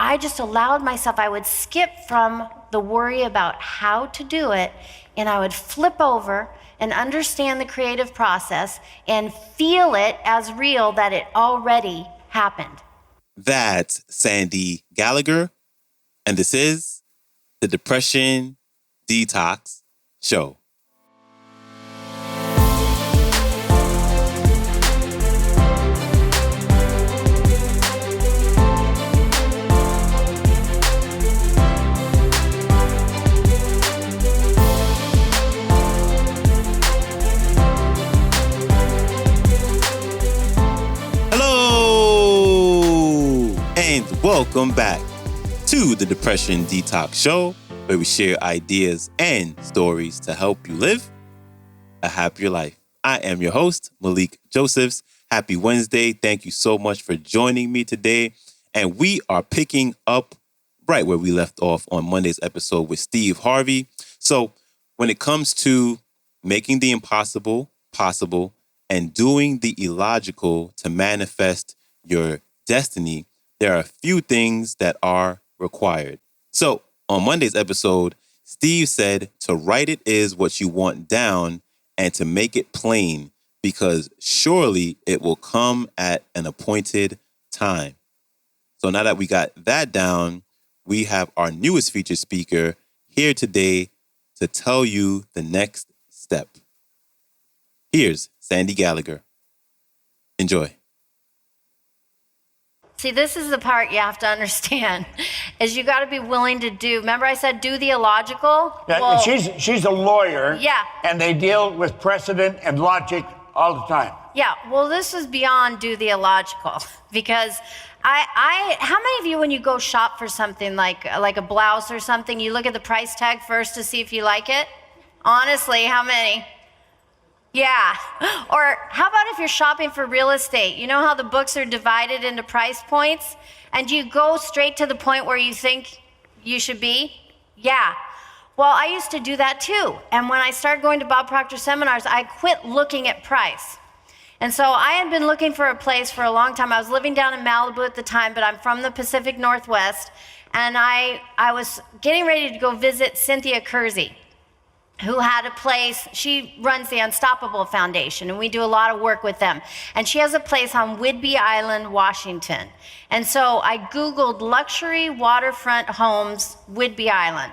I just allowed myself, I would skip from the worry about how to do it, and I would flip over and understand the creative process and feel it as real that it already happened. That's Sandy Gallagher, and this is the Depression Detox Show. Welcome back to the Depression Detox Show, where we share ideas and stories to help you live a happier life. I am your host, Malik Josephs. Happy Wednesday. Thank you so much for joining me today. And we are picking up right where we left off on Monday's episode with Steve Harvey. So when it comes to making the impossible possible and doing the illogical to manifest your destiny, there are a few things that are required. So on Monday's episode, Steve said to write it is what you want down and to make it plain, because surely it will come at an appointed time. So now that we got that down, we have our newest featured speaker here today to tell you the next step. Here's Sandy Gallagher. Enjoy. See, this is the part you have to understand, is you got to be willing to do. Remember I said do the illogical? Yeah, well, she's a lawyer. Yeah. And they deal with precedent and logic all the time. Yeah, well, this is beyond do the illogical, because how many of you, when you go shop for something like a blouse or something, you look at the price tag first to see if you like it? Honestly, how many? Yeah. Or how about if you're shopping for real estate? You know how the books are divided into price points? And you go straight to the point where you think you should be? Yeah. Well, I used to do that too. And when I started going to Bob Proctor seminars, I quit looking at price. And so I had been looking for a place for a long time. I was living down in Malibu at the time, but I'm from the Pacific Northwest. And I was getting ready to go visit Cynthia Kersey, who had a place. She runs the Unstoppable Foundation, and we do a lot of work with them. And she has a place on Whidbey Island, Washington. And so I Googled luxury waterfront homes, Whidbey Island.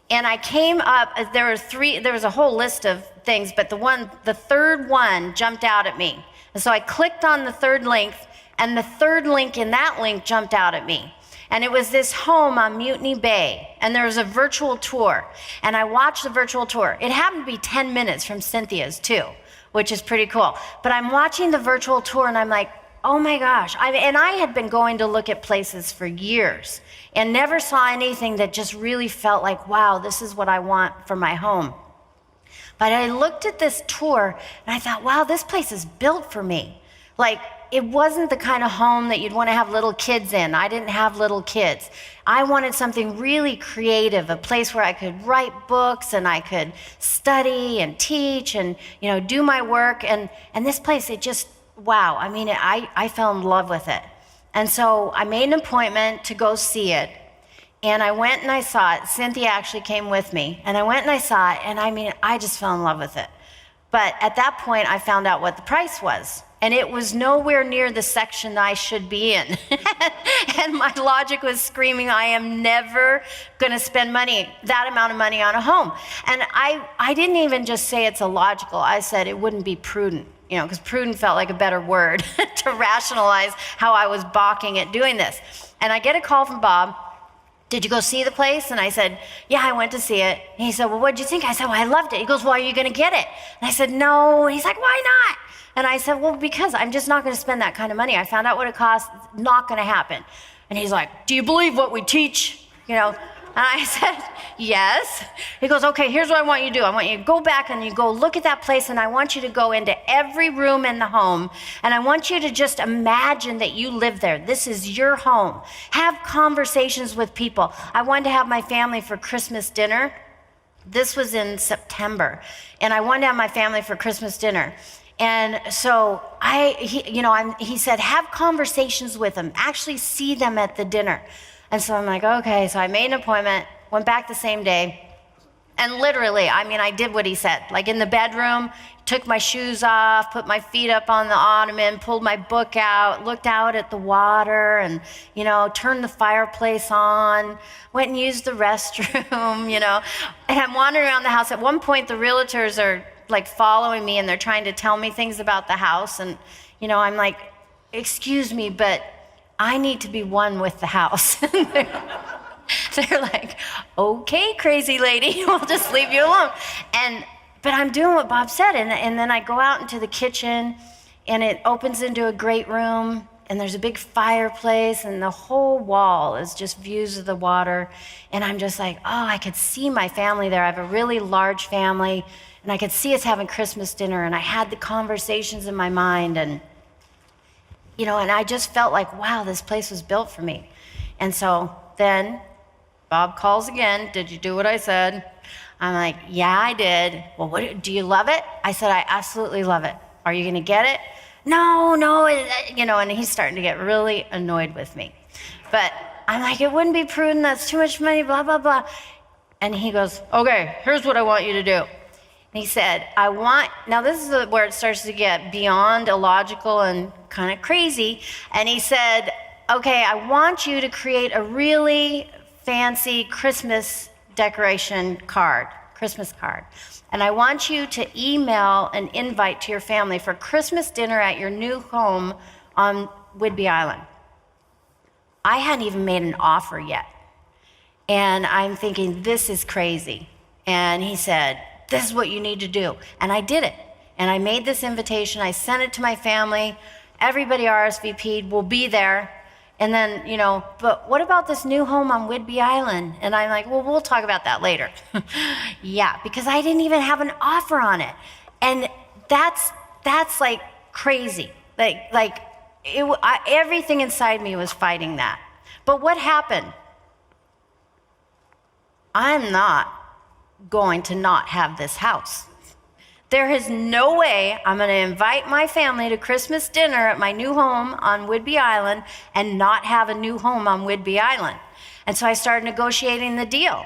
And I came up, there was a whole list of things, but the third one jumped out at me. And so I clicked on the third link, and the third link in that link jumped out at me. And it was this home on Mutiny Bay, and there was a virtual tour. And I watched the virtual tour. It happened to be 10 minutes from Cynthia's too, which is pretty cool. But I'm watching the virtual tour, and I'm like, oh my gosh. And I had been going to look at places for years and never saw anything that just really felt like, wow, this is what I want for my home. But I looked at this tour, and I thought, wow, this place is built for me. Like, it wasn't the kind of home that you'd want to have little kids in. I didn't have little kids. I wanted something really creative, a place where I could write books and I could study and teach and, do my work. And this place, it just, wow. I mean, I fell in love with it. And so I made an appointment to go see it. And I went and I saw it. Cynthia actually came with me. And I went and I saw it. And I just fell in love with it. But at that point, I found out what the price was. And it was nowhere near the section I should be in. And my logic was screaming, I am never gonna spend that amount of money on a home. And I didn't even just say it's illogical. I said it wouldn't be prudent, because prudent felt like a better word to rationalize how I was balking at doing this. And I get a call from Bob. Did you go see the place? And I said, yeah, I went to see it. And he said, well, what'd you think? I said, well, I loved it. He goes, well, are you gonna get it? And I said, no. And he's like, why not? And I said, well, because I'm just not going to spend that kind of money. I found out what it costs. It's not going to happen. And he's like, do you believe what we teach? And I said, yes. He goes, okay, here's what I want you to do. I want you to go back and you go look at that place, and I want you to go into every room in the home, and I want you to just imagine that you live there. This is your home. Have conversations with people. I wanted to have my family for Christmas dinner. This was in September, and I wanted to have my family for Christmas dinner. And so he said, have conversations with them, actually see them at the dinner. And so I'm like, okay. So I made an appointment, went back the same day. And literally, I mean, I did what he said. Like in the bedroom, took my shoes off, put my feet up on the ottoman, pulled my book out, looked out at the water, and, you know, turned the fireplace on, went and used the restroom, you know. And I'm wandering around the house. At one point, the realtors are like following me and they're trying to tell me things about the house. And, you know, I'm like, excuse me, but I need to be one with the house. They're like, okay, crazy lady, we'll just leave you alone. But I'm doing what Bob said, and then I go out into the kitchen, and it opens into a great room, and there's a big fireplace, and the whole wall is just views of the water. And I'm just like, oh, I could see my family there. I have a really large family, and I could see us having Christmas dinner, and I had the conversations in my mind, and, you know, and I just felt like, wow, this place was built for me. And so then Bob calls again. Did you do what I said? I'm like, yeah, I did. Well, do you love it? I said, I absolutely love it. Are you going to get it? No, you know, and he's starting to get really annoyed with me. But I'm like, it wouldn't be prudent. That's too much money, blah, blah, blah. And he goes, okay, here's what I want you to do. And he said, now this is where it starts to get beyond illogical and kind of crazy. And he said, okay, I want you to create a really fancy Christmas decoration card, Christmas card. And I want you to email an invite to your family for Christmas dinner at your new home on Whidbey Island. I hadn't even made an offer yet. And I'm thinking, this is crazy. And he said, this is what you need to do. And I did it. And I made this invitation. I sent it to my family. Everybody RSVP'd. We'll be there. And then, you know, but what about this new home on Whidbey Island? And I'm like, well, we'll talk about that later. Yeah, because I didn't even have an offer on it. And that's like crazy. Everything inside me was fighting that. But what happened? I'm not going to not have this house. There is no way I'm going to invite my family to Christmas dinner at my new home on Whidbey Island and not have a new home on Whidbey Island. And so I started negotiating the deal.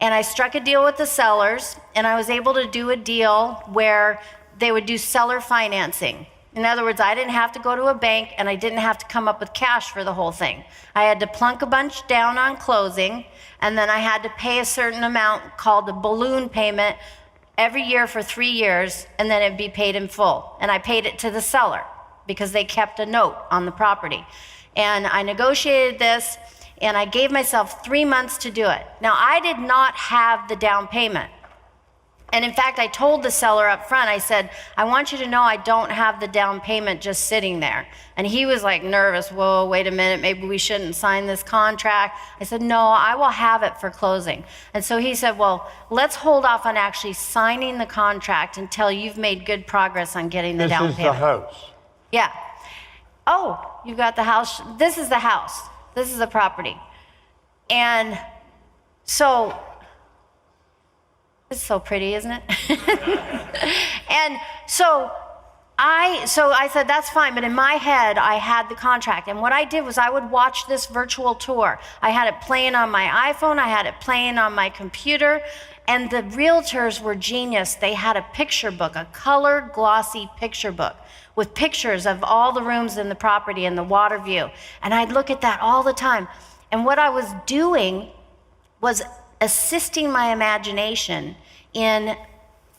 And I struck a deal with the sellers, and I was able to do a deal where they would do seller financing. In other words, I didn't have to go to a bank, and I didn't have to come up with cash for the whole thing. I had to plunk a bunch down on closing, and then I had to pay a certain amount called a balloon payment every year for 3 years, and then it'd be paid in full. And I paid it to the seller because they kept a note on the property. And I negotiated this, and I gave myself 3 months to do it. Now, I did not have the down payment. And in fact, I told the seller up front, I said, I want you to know I don't have the down payment just sitting there. And he was like nervous. Whoa, wait a minute, maybe we shouldn't sign this contract. I said, no, I will have it for closing. And so he said, well, let's hold off on actually signing the contract until you've made good progress on getting the down payment. This is the house. Yeah. Oh, you've got the house. This is the house. This is the property. And so, it's so pretty, isn't it? And so I said, that's fine. But in my head, I had the contract. And what I did was I would watch this virtual tour. I had it playing on my iPhone. I had it playing on my computer. And the realtors were genius. They had a picture book, a colored, glossy picture book with pictures of all the rooms in the property and the water view. And I'd look at that all the time. And what I was doing was assisting my imagination in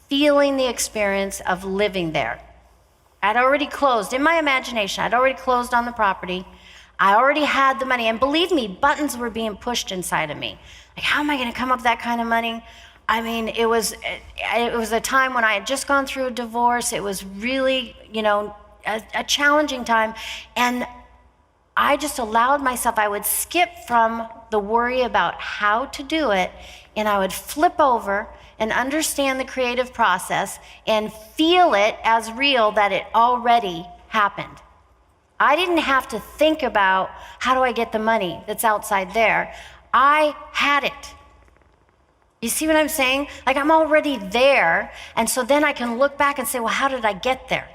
feeling the experience of living there. I'd already closed, in my imagination, I'd already closed on the property. I already had the money. And believe me, buttons were being pushed inside of me. Like, how am I going to come up with that kind of money? I mean, it was a time when I had just gone through a divorce. It was really, you know, a challenging time. And I just allowed myself, I would skip from the worry about how to do it, and I would flip over and understand the creative process and feel it as real that it already happened. I didn't have to think about how do I get the money that's outside there. I had it. You see what I'm saying? Like, I'm already there, and so then I can look back and say, well, how did I get there?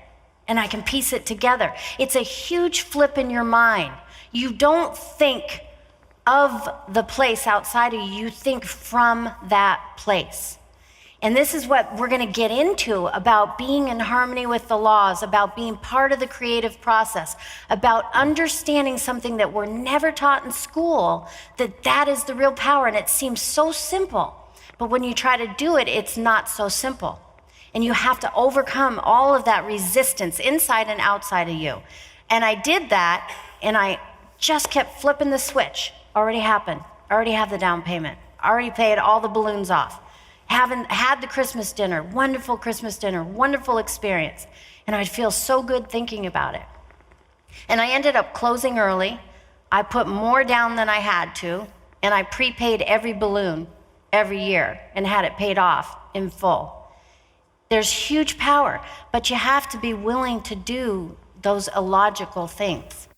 And I can piece it together. It's a huge flip in your mind. You don't think of the place outside of you. You think from that place. And this is what we're going to get into about being in harmony with the laws, about being part of the creative process, about understanding something that we're never taught in school, that is the real power. And it seems so simple, but when you try to do it, it's not so simple. And you have to overcome all of that resistance inside and outside of you. And I did that, and I just kept flipping the switch. Already happened. Already have the down payment. Already paid all the balloons off. Haven't had the Christmas dinner, wonderful Christmas dinner, wonderful experience. And I'd feel so good thinking about it. And I ended up closing early. I put more down than I had to, and I prepaid every balloon every year and had it paid off in full. There's huge power, but you have to be willing to do those illogical things.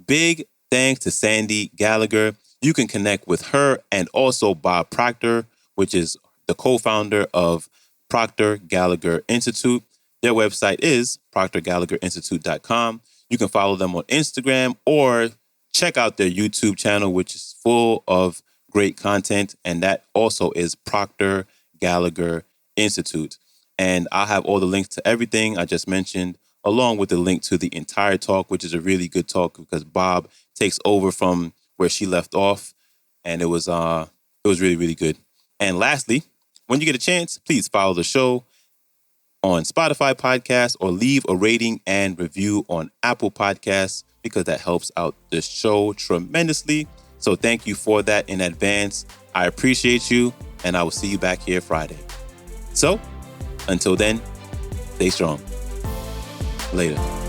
Big thanks to Sandy Gallagher. You can connect with her and also Bob Proctor, which is the co-founder of Proctor Gallagher Institute. Their website is proctorgallagherinstitute.com. You can follow them on Instagram or check out their YouTube channel, which is full of great content. And that also is Proctor Gallagher Institute. And I'll have all the links to everything I just mentioned, along with the link to the entire talk, which is a really good talk because Bob takes over from where she left off. And it was really, really good. And lastly, when you get a chance, please follow the show on Spotify Podcasts or leave a rating and review on Apple Podcasts because that helps out the show tremendously. So thank you for that in advance. I appreciate you, and I will see you back here Friday. So until then, stay strong. Later.